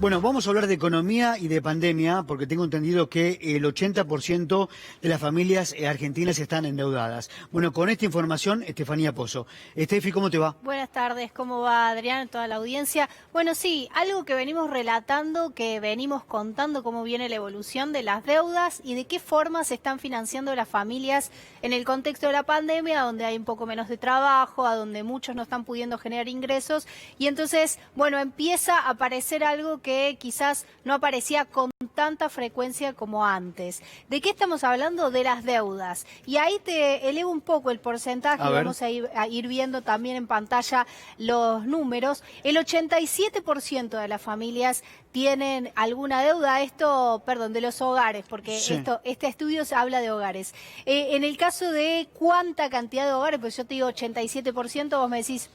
Bueno, vamos a hablar de economía y de pandemia, porque tengo entendido que el 80% de las familias argentinas están endeudadas. Bueno, con esta información, Estefanía Pozo. Estefi, ¿cómo te va? Buenas tardes, ¿cómo va Adrián, toda la audiencia? Bueno, sí, algo que venimos relatando, que venimos contando cómo viene la evolución de las deudas y de qué forma se están financiando las familias en el contexto de la pandemia, donde hay un poco menos de trabajo, a donde muchos no están pudiendo generar ingresos y entonces, bueno, empieza a aparecer algo que quizás no aparecía con tanta frecuencia como antes. ¿De qué estamos hablando? De las deudas. Y ahí te elevo un poco el porcentaje, vamos a ir viendo también en pantalla los números. El 87% de las familias tienen alguna deuda, de los hogares, porque sí. este estudio se habla de hogares. En el caso de cuánta cantidad de hogares, pues yo te digo 87%, vos me decís,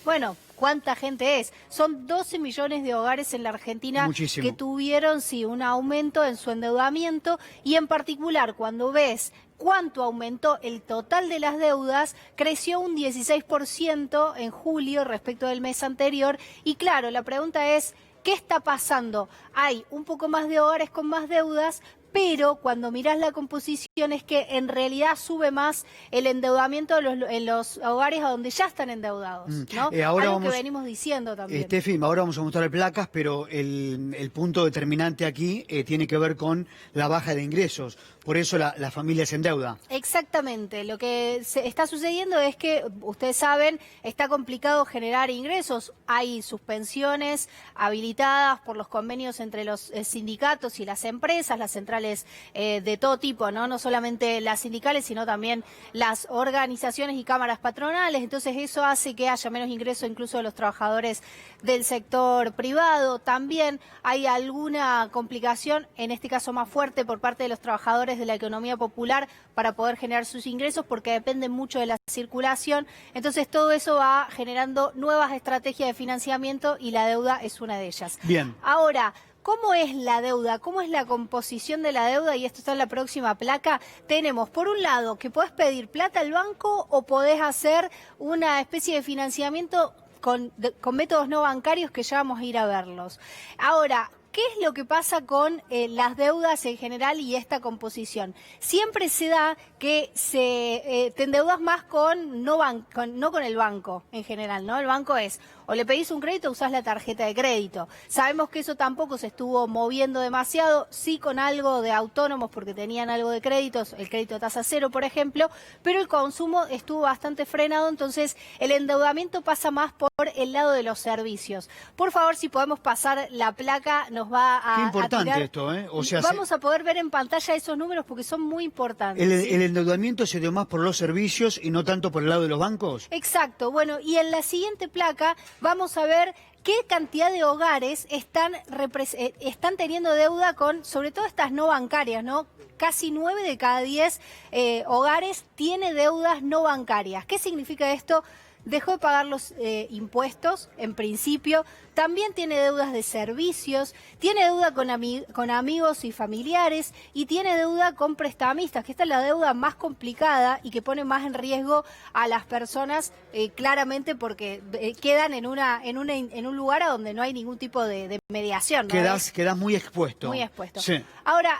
bueno, ¿cuánta gente es? Son 12 millones de hogares en la Argentina. Muchísimo. Que tuvieron, sí, un aumento en su endeudamiento y en particular cuando ves cuánto aumentó el total de las deudas, creció un 16% en julio respecto del mes anterior y claro, la pregunta es, ¿qué está pasando? Hay un poco más de hogares con más deudas, pero cuando mirás la composición es que en realidad sube más el endeudamiento en los hogares a donde ya están endeudados, ¿no? Algo que venimos diciendo también. Estefi, ahora vamos a mostrar placas, pero el punto determinante aquí tiene que ver con la baja de ingresos. Por eso la familia se endeuda. Exactamente. Lo que está sucediendo es que, ustedes saben, está complicado generar ingresos. Hay suspensiones habilitadas por los convenios entre los sindicatos y las empresas, las centrales de todo tipo, ¿no? No solamente las sindicales, sino también las organizaciones y cámaras patronales. Entonces eso hace que haya menos ingresos incluso de los trabajadores del sector privado. También hay alguna complicación, en este caso más fuerte, por parte de los trabajadores de la economía popular para poder generar sus ingresos porque dependen mucho de la circulación. Entonces todo eso va generando nuevas estrategias de financiamiento y la deuda es una de ellas. Bien. Ahora, ¿cómo es la deuda? ¿Cómo es la composición de la deuda? Y esto está en la próxima placa. Tenemos, por un lado, que podés pedir plata al banco o podés hacer una especie de financiamiento con métodos no bancarios que ya vamos a ir a verlos. Ahora, ¿qué es lo que pasa con las deudas en general y esta composición? Siempre se da que te endeudas más no con el banco en general, ¿no? El banco es, o le pedís un crédito o usás la tarjeta de crédito. Sabemos que eso tampoco se estuvo moviendo demasiado, sí con algo de autónomos porque tenían algo de créditos, el crédito a tasa cero, por ejemplo, pero el consumo estuvo bastante frenado, entonces el endeudamiento pasa más por el lado de los servicios. Por favor, si podemos pasar la placa, nos va a Qué importante tirar. esto, ¿eh? O sea, vamos a poder ver en pantalla esos números porque son muy importantes. ¿El endeudamiento se dio más por los servicios y no tanto por el lado de los bancos? Exacto. Bueno, y en la siguiente placa vamos a ver qué cantidad de hogares están teniendo deuda con, sobre todo estas no bancarias, ¿no? Casi 9 de cada 10 hogares tiene deudas no bancarias. ¿Qué significa esto? Dejó de pagar los impuestos, en principio, también tiene deudas de servicios, tiene deuda con amigos y familiares y tiene deuda con prestamistas, que esta es la deuda más complicada y que pone más en riesgo a las personas, claramente porque quedan en un lugar a donde no hay ningún tipo de mediación, ¿no? Quedás muy expuesto. Muy expuesto. Sí. Ahora,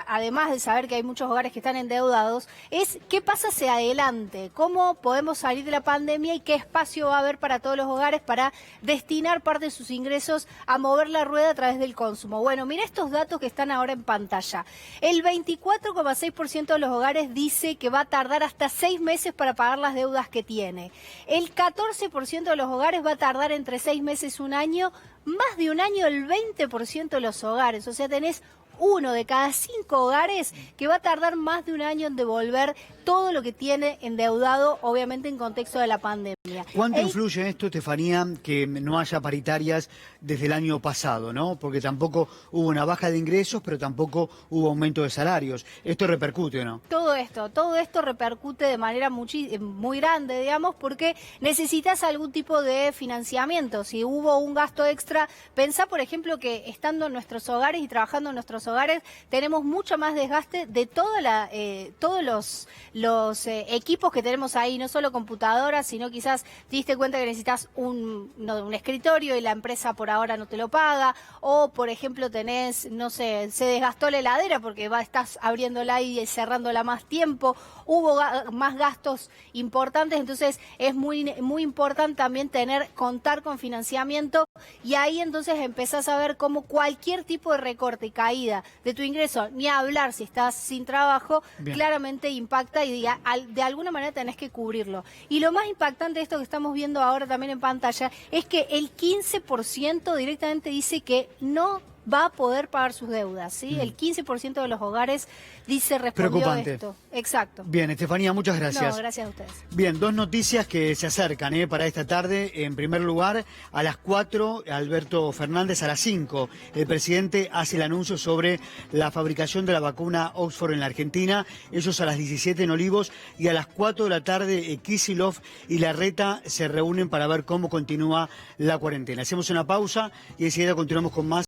además de saber que hay muchos hogares que están endeudados, es qué pasa hacia adelante, cómo podemos salir de la pandemia y qué espacio va a haber para todos los hogares para destinar parte de sus ingresos a mover la rueda a través del consumo. Bueno, mira estos datos que están ahora en pantalla. El 24,6% de los hogares dice que va a tardar hasta 6 meses para pagar las deudas que tiene. El 14% de los hogares va a tardar entre 6 meses y un año, más de un año el 20% de los hogares, o sea, tenés 1 de cada 5 hogares que va a tardar más de un año en devolver todo lo que tiene endeudado, obviamente en contexto de la pandemia. ¿Cuánto influye esto, Estefanía, que no haya paritarias desde el año pasado, ¿no? Porque tampoco hubo una baja de ingresos, pero tampoco hubo aumento de salarios. ¿Esto repercute o no? Todo esto repercute de manera muy grande, digamos, porque necesitas algún tipo de financiamiento. Si hubo un gasto extra, pensá, por ejemplo, que estando en nuestros hogares y trabajando en nuestros hogares, tenemos mucho más desgaste de todos los equipos que tenemos ahí, no solo computadoras, sino quizás quizás te diste cuenta que necesitas un escritorio y la empresa por ahora no te lo paga, o por ejemplo tenés, no sé, se desgastó la heladera porque estás abriéndola y cerrándola más tiempo, hubo más gastos importantes, entonces es muy importante también contar con financiamiento, y ahí entonces empezás a ver cómo cualquier tipo de recorte y caída de tu ingreso, ni hablar si estás sin trabajo, Bien. claramente impacta y de alguna manera tenés que cubrirlo. Y lo más impactante de esto que estamos viendo ahora también en pantalla es que el 15% directamente dice que no va a poder pagar sus deudas, ¿sí? El 15% de los hogares respondió Preocupante. esto. Exacto. Bien, Estefanía, muchas gracias. No, gracias a ustedes. Bien, dos noticias que se acercan para esta tarde. En primer lugar, a las 4, Alberto Fernández, a las 5, el presidente hace el anuncio sobre la fabricación de la vacuna Oxford en la Argentina. Ellos a las 17 en Olivos, y a las 4 de la tarde Kicillof y Larreta se reúnen para ver cómo continúa la cuarentena. Hacemos una pausa y enseguida continuamos con más.